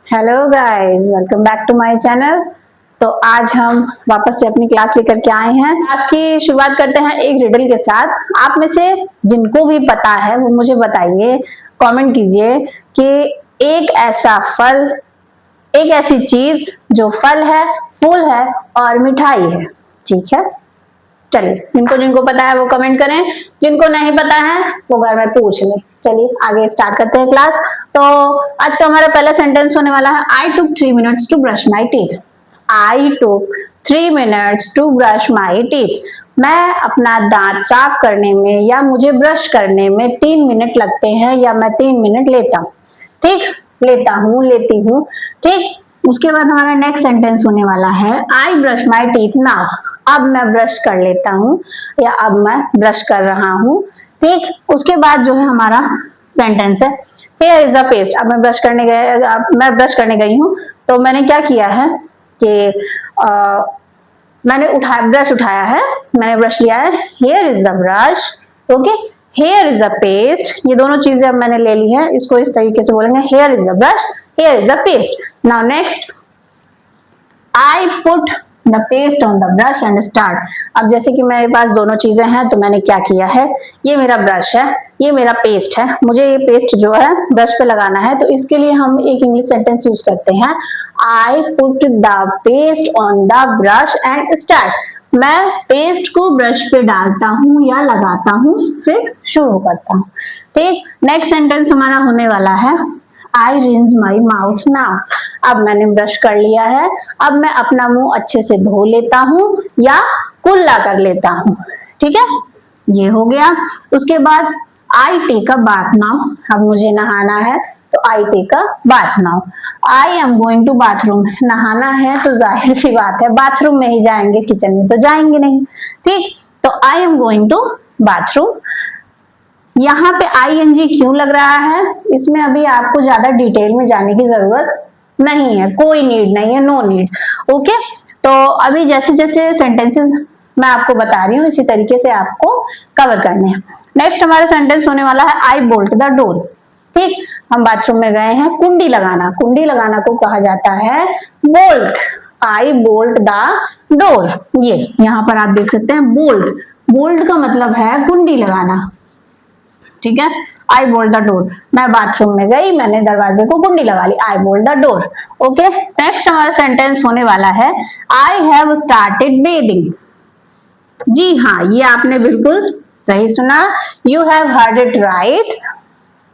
Hello guys, welcome back to my channel. तो आज हम वापस से अपनी क्लास लेकर के आए हैं। आज की शुरुआत करते हैं एक रिडल के साथ। आप में से जिनको भी पता है वो मुझे बताइए, कमेंट कीजिए कि एक ऐसा फल, एक ऐसी चीज जो फल है, फूल है और मिठाई है। ठीक है, चलिए जिनको जिनको पता है वो कमेंट करें, जिनको नहीं पता है वो घर में पूछ लें। चलिए आगे स्टार्ट करते हैं क्लास। तो आज का हमारा पहला सेंटेंस होने वाला है, I took 3 minutes to brush my teeth. I took 3 minutes to brush my teeth. मैं अपना दांत साफ करने में या मुझे ब्रश करने में 3 मिनट लगते हैं या मैं 3 मिनट लेता हूँ। ठीक, लेता हूँ, लेती हूँ। ठीक, उसके बाद हमारा नेक्स्ट सेंटेंस होने वाला है, I brush my teeth now. अब मैं ब्रश कर लेता हूँ या अब मैं ब्रश कर रहा हूँ। ठीक, उसके बाद जो है हमारा सेंटेंस है, हेयर इज अ पेस्ट। अब मैं ब्रश करने गई हूँ तो मैंने क्या किया है कि मैंने ब्रश उठाया है, मैंने ब्रश लिया है। Here is the brush, okay. Here is the paste, ये दोनों चीजें अब मैंने ले ली है। इसको इस तरीके से बोलेंगे, here is the brush, here is the paste. Now next, I put the paste on the brush and start. अब जैसे कि मेरे पास दोनों चीजें हैं तो मैंने क्या किया है, ये मेरा ब्रश है, ये मेरा पेस्ट है, मुझे ये पेस्ट जो है ब्रश पे लगाना है। तो इसके लिए हम एक इंग्लिश सेंटेंस यूज करते हैं, I put the paste on the brush and start. मैं पेस्ट को ब्रश पे डालता हूँ या लगाता हूँ, फिर शुरू करता हूँ। ठीक, नेक्स्ट सेंटेंस हमारा होने वाला है, आई रिंस माई माउथ नाउ। अब मैंने ब्रश कर लिया है, अब मैं अपना मुंह अच्छे से धो लेता हूँ या कुल्ला कर लेता हूँ। ठीक है, ये हो गया। उसके बाद I take a bath now. अब मुझे नहाना है तो I take a bath now. I am going to bathroom. नहाना है तो जाहिर सी बात है बाथरूम में ही जाएंगे, किचन में तो जाएंगे नहीं। ठीक, तो I am going to bathroom. यहाँ पे आईएनजी क्यों लग रहा है, इसमें अभी आपको ज्यादा डिटेल में जाने की जरूरत नहीं है, कोई नीड नहीं है, नो नीड। ओके, तो अभी जैसे जैसे सेंटेंसेस मैं आपको बता रही हूँ इसी तरीके से आपको कवर करने हैं। नेक्स्ट हमारा सेंटेंस होने वाला है, आई बोल्ट द डोर। ठीक, हम बाथरूम में गए हैं, कुंडी लगाना, कुंडी लगाना को कहा जाता है bolt. I bolt the door. ये यहाँ पर आप देख सकते हैं बोल्ट, बोल्ट का मतलब है कुंडी लगाना। ठीक है, आई बोल्ट द डोर, मैं बाथरूम में गई, मैंने दरवाजे को कुंडी लगा ली, I bolt the door. Okay, next हमारा सेंटेंस होने वाला है, आई हैव स्टार्टेड बेदिंग। जी हाँ, ये आपने बिल्कुल सही सुना, you have heard it right.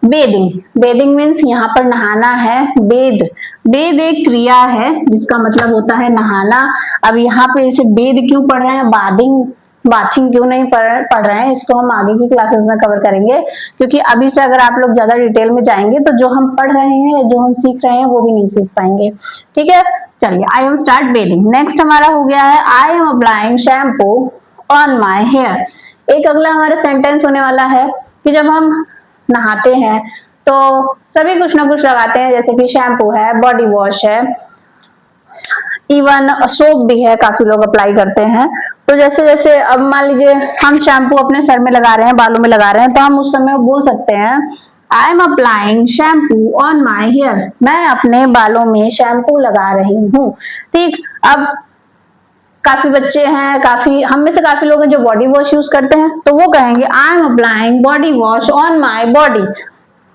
Bathing, bathing means यहाँ पर नहाना है। बेद, बेद एक क्रिया है जिसका मतलब होता है नहाना। अब यहाँ पे इसे बेद क्यों पढ़ रहे हैं, बादिंग, बाथिंग क्यों नहीं पढ़ रहे हैं, इसको हम आगे की क्लासेस में कवर करेंगे। क्योंकि अभी से अगर आप लोग ज्यादा डिटेल में जाएंगे तो जो हम पढ़ रहे हैं, जो हम सीख रहे हैं वो भी नहीं सीख पाएंगे। ठीक है, चलिए I am start bathing. Next हमारा हो गया है, I am applying shampoo on my hair. एक अगला हमारा सेंटेंस होने वाला है कि जब हम नहाते हैं तो सभी कुछ ना कुछ लगाते हैं, जैसे कि शैम्पू है, बॉडी वॉश है, इवन सोप भी है, काफी लोग अप्लाई करते हैं। तो जैसे जैसे अब मान लीजिए हम शैम्पू अपने सर में लगा रहे हैं, बालों में लगा रहे हैं, तो हम उस समय बोल सकते हैं, I am applying shampoo on my hair. मैं अपने बालों में शैम्पू लगा रही हूँ। ठीक, अब काफी बच्चे हैं, काफी हम में से काफी लोग हैं जो बॉडी वॉश यूज करते हैं, तो वो कहेंगे I am applying body wash on my body.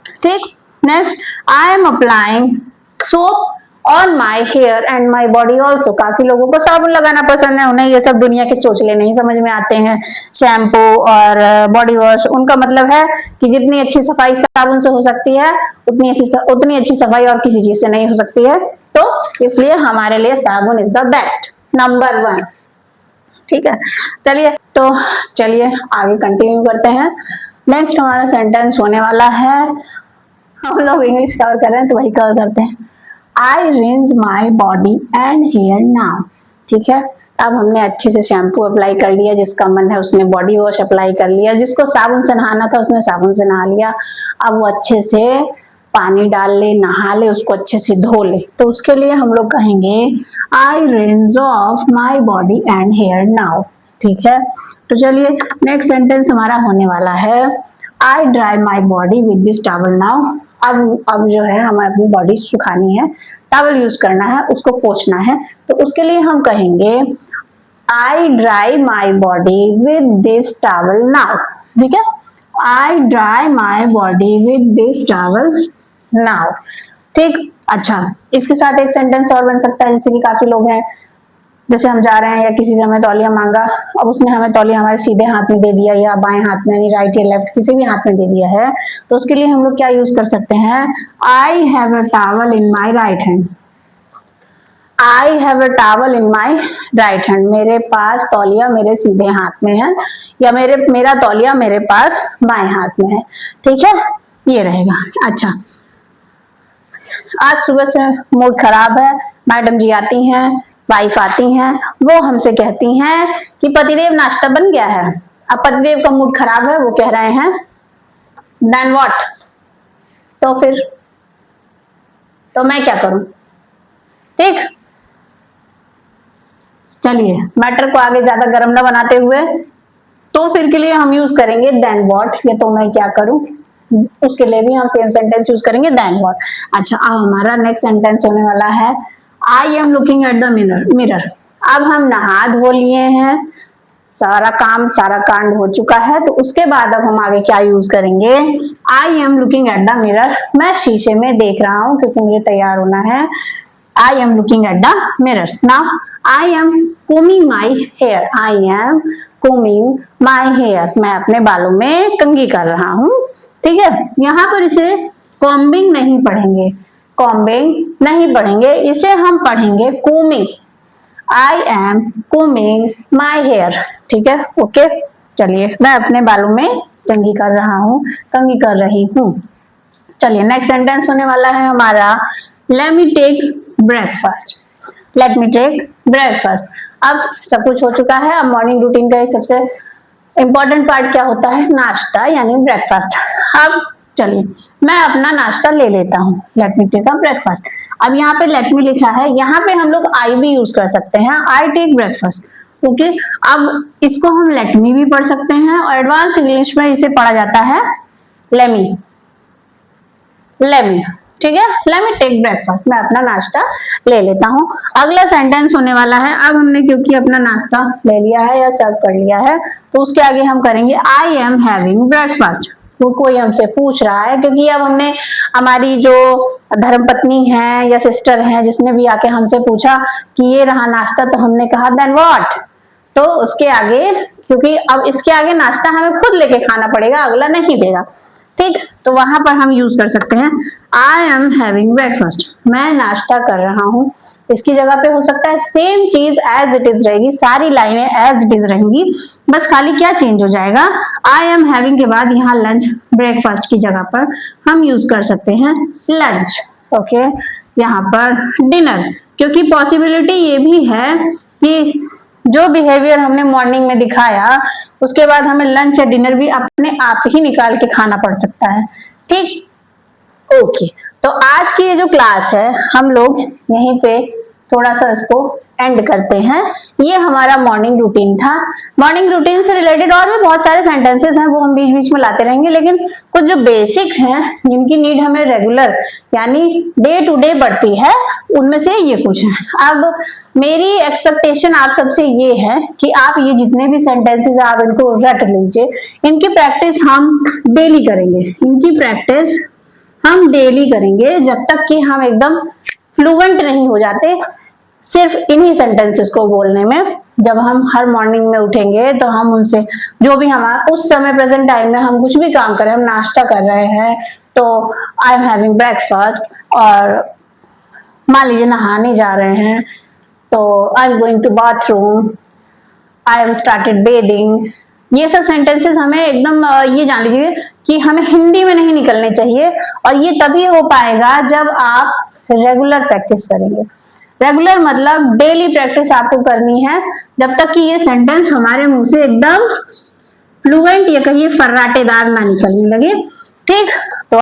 ठीक, next, I am applying soap on my hair and my body also. काफी लोगों को साबुन लगाना पसंद है, उन्हें ये सब दुनिया के चोचले नहीं समझ में आते हैं। शैम्पू और बॉडी वॉश, उनका मतलब है कि जितनी अच्छी सफाई साबुन से हो सकती है उतनी अच्छी सफाई और किसी चीज से नहीं हो सकती है। तो इसलिए हमारे लिए साबुन इज द बेस्ट, नंबर 1। ठीक है, चलिए आगे कंटिन्यू करते हैं। नेक्स्ट हमारा सेंटेंस होने वाला है, हम लोग इंग्लिश कवर कर रहे हैं तो वही कवर करते हैं, I rinse my body and hair now. ठीक है, अब हमने अच्छे से शैम्पू अप्लाई कर लिया, जिसका मन है उसने बॉडी वॉश अप्लाई कर लिया, जिसको साबुन से नहाना था उसने साबुन से नहा लिया। अब वो अच्छे से पानी डाल ले, नहा ले, उसको अच्छे से धो ले। तो उसके लिए हम लोग कहेंगे, I rinse off my body and hair now. ठीक है, तो चलिए नेक्स्ट सेंटेंस हमारा होने वाला है, I dry my body with this towel now. अब जो है हमें अपनी बॉडी सुखानी है, टॉवल यूज करना है, उसको पोंछना है, तो उसके लिए हम कहेंगे I dry my body with this towel now. ठीक है, I dry my body with this towel now. ठीक, अच्छा, इसके साथ एक सेंटेंस और बन सकता है, जैसे कि काफी लोग हैं, जैसे हम जा रहे हैं या किसी से हमें तौलिया मांगा, अब उसने हमें तौलिया हमारे सीधे हाथ में दे दिया या बाएं हाथ में, यानी राइट या लेफ्ट किसी भी हाथ में दे दिया है, तो उसके लिए हम लोग क्या यूज कर सकते हैं, I have a towel in my right hand. I have a towel in my right hand, मेरे पास तौलिया मेरे सीधे हाथ में है, या मेरा तौलिया मेरे पास बाएं हाथ में है। ठीक है, ये रहेगा। अच्छा, आज सुबह से मूड खराब है, मैडम जी आती हैं, वाइफ आती हैं, वो हमसे कहती हैं कि पतिदेव नाश्ता बन गया है। अब पतिदेव का मूड खराब है, वो कह रहे हैं देन व्हाट, तो फिर तो मैं क्या करूं। ठीक, चलिए मैटर को आगे ज्यादा गर्म ना बनाते हुए, तो फिर के लिए हम यूज करेंगे देन व्हाट, या तो मैं क्या करूं, उसके लिए भी हम सेम सेंटेंस यूज करेंगे देन व्हाट। अच्छा, अब हमारा नेक्स्ट सेंटेंस होने वाला है I am looking at the mirror. अब हम नहा धो लिए हैं, सारा कांड हो चुका है, तो उसके बाद अब हम आगे क्या यूज करेंगे, आई am looking at the mirror, मैं शीशे में देख रहा हूं क्योंकि मुझे तैयार होना है। I am looking at the mirror. Now I am combing my hair, I am combing my hair, मैं अपने बालों में कंघी कर रहा हूं। ठीक है, यहाँ पर इसे कॉम्बिंग नहीं पढ़ेंगे, कॉम्बिंग नहीं पढ़ेंगे, इसे हम पढ़ेंगे combing. I am combing my hair. ठीक है, ओके, चलिए, मैं अपने बालों में कंघी कर रहा हूँ, कंघी कर रही हूँ। चलिए, नेक्स्ट सेंटेंस होने वाला है हमारा let me take breakfast. Let me take breakfast. अब सब कुछ हो चुका है, अब मॉर्निंग रूटीन का एक सबसे इंपॉर्टेंट पार्ट क्या होता है, नाश्ता यानी ब्रेकफास्ट। अब चलिए, मैं अपना नाश्ता ले लेता हूँ, let me take a breakfast. अब यहाँ पे लेट मी लिखा है, यहाँ पे हम लोग आई भी यूज कर सकते हैं, आई टेक ब्रेकफास्ट। ओके, अब इसको हम लेट मी भी पढ़ सकते हैं, और एडवांस इंग्लिश में इसे पढ़ा जाता है लेमी, लेमी। ठीक है, लेट मी टेक ब्रेकफास्ट, मैं अपना नाश्ता ले लेता हूँ। अगला सेंटेंस होने वाला है, अब हमने क्योंकि अपना नाश्ता ले लिया है या सर्व कर लिया है, तो उसके आगे हम करेंगे आई एम हैविंग ब्रेकफास्ट। वो कोई हमसे पूछ रहा है, क्योंकि अब हमने हमारी जो धर्मपत्नी है या सिस्टर है, जिसने भी आके हमसे पूछा कि ये रहा नाश्ता, तो हमने कहा देन व्हाट, तो उसके आगे, क्योंकि अब इसके आगे नाश्ता हमें खुद लेके खाना पड़ेगा, अगला नहीं देगा। ठीक, तो वहां पर हम यूज कर सकते हैं आई एम हैविंग ब्रेकफास्ट, मैं नाश्ता कर रहा हूँ। इसकी जगह पे हो सकता है सेम चीज एज इट इज रहेगी, सारी लाइनें एज इट इज रहेंगी, बस खाली क्या चेंज हो जाएगा, आई एम हैविंग के बाद यहाँ लंच, ब्रेकफास्ट की जगह पर हम यूज कर सकते हैं लंच। ओके, यहाँ पर डिनर, क्योंकि पॉसिबिलिटी ये भी है कि जो बिहेवियर हमने मॉर्निंग में दिखाया, उसके बाद हमें लंच या डिनर भी अपने आप ही निकाल के खाना पड़ सकता है। ठीक, ओके, तो आज की ये जो क्लास है, हम लोग यहीं पे थोड़ा सा इसको एंड करते हैं। ये हमारा मॉर्निंग रूटीन था। मॉर्निंग रूटीन से रिलेटेड और भी बहुत सारे सेंटेंसेस हैं, वो हम बीच बीच में लाते रहेंगे, लेकिन कुछ जो बेसिक हैं, जिनकी नीड हमें रेगुलर यानी डे टू डे बढ़ती है, उनमें से ये कुछ है। अब मेरी एक्सपेक्टेशन आप सबसे ये है कि आप ये जितने भी सेंटेंसेस आप इनको रट लीजिए, इनकी प्रैक्टिस हम डेली करेंगे, इनकी प्रैक्टिस हम डेली करेंगे, जब तक कि हम एकदम फ्लुएंट नहीं हो जाते सिर्फ इन्हीं सेंटेंसेस को बोलने में। जब हम हर मॉर्निंग में उठेंगे, तो हम उनसे जो भी हमारा उस समय प्रेजेंट टाइम में हम कुछ भी काम कर रहे हैं, हम नाश्ता कर रहे हैं, तो आई एम हैविंग ब्रेकफास्ट, और मान लीजिए नहाने जा रहे हैं, तो I am going to bathroom, I am started bathing. ये सब सेंटेंसेस हमें एकदम ये जान लीजिए कि हमें हिंदी में नहीं निकलने चाहिए, और ये तभी हो पाएगा जब आप रेगुलर प्रैक्टिस करेंगे। रेगुलर मतलब डेली प्रैक्टिस आपको करनी है, जब तक कि ये सेंटेंस हमारे मुंह से एकदम फ्लुएंट या कहिए फर्राटेदार ना निकलने लगे। ठीक, तो